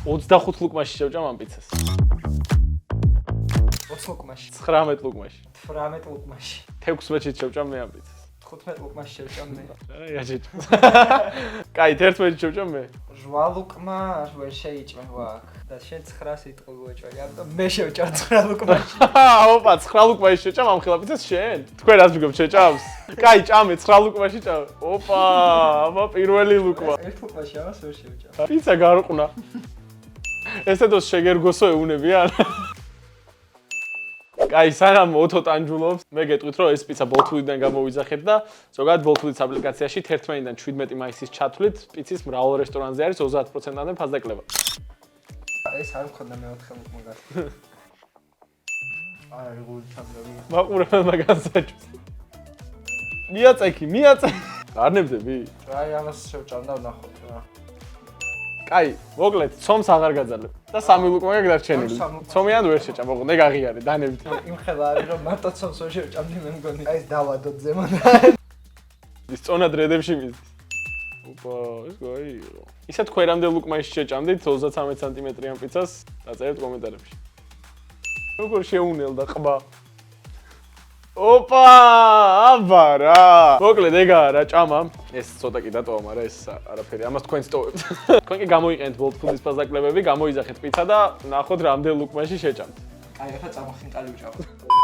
25 ლუკმაში შევჭამ ამ პიცას. 20 ლუკმაში. 19 ლუკმაში. 18 ლუკმაში. 16-ში შევჭამ მე ამ პიცას. 15 ლუკმაში შევჭამ მე. არა, იაჯეთ. კაი, 11-ში შევჭამ მე. 8 ლუკმა ვერ შეიჭმე ვაკ. და შენ 9 სიტყვი გვეჭველი, ამიტომ მე შევჭამ 9 ლუკმაში. ოპა, 9 ლუკმაში შევჭამ ამ ხელა პიცას შენ? თქვენ რას მიგობ შეჭამს? კაი, ჭამე 9 ლუკმაში ჭამე. ოპა, აბა პირველი ლუკმა. 1 ლუკმაში ამას ვერ შევჭამ. პიცა გარყნა. ესეთოს შეგერგოსო ეუნებიან. კაი, სანამ ოთო ტანჯულობს, მე გეტყვით, რომ ეს პიცა ბოლთულიდან გამოვიძახეთ და ზოგადად ბოლთულის აპლიკაციაში 11-დან 17 მაისის ჩათვლით პიცის მრავალ რესტორანზე არის 30%-ამდე ფასდაკლება. ეს არ მქონდა მეოთხე ლუკმა გასა. არა, როგორ ჩამდები. მაყურებელმა განსაჭუს. მიაწექი, მიაწექი. არნებდები? აი, ამას შევჭამ და ვნახოთ რა. კაი, მოკლედ, ცომს აღარ გაძალებ და 3 ლუკმა გაგდარჩენილი. ცომიან ვერ შეჭამ, ოღონდ ეგაღიარე, დანებით. იმხელა არის რომ მარტო ცომს ვერ შევჭამდი მე მგონი. აი, დავადოთ ზემოთ. ის წონად რედებში მისდის. ოპა, ეს გაირო. ისა თქვენ რამდენ ლუკმაში შეჭამდით 33 სანტიმეტრიან პიცას? დაწერეთ კომენტარებში. როგორ შეუნელდა ყბა? ოპა, აბა რა. მოკლედ ეგაა რა ჭამა. ეს ცოტა კი დატოვა, მაგრამ ეს არაფერი. ამას თქვენ სტოვებთ. თქვენ კი გამოიყენეთ ბოლთულის ფასდაკლებები, გამოიძახეთ პიცა და ნახოთ რამდენ ლუკმაში შეჭამთ. აი, ახლა წამახინკალი ვჭამოთ.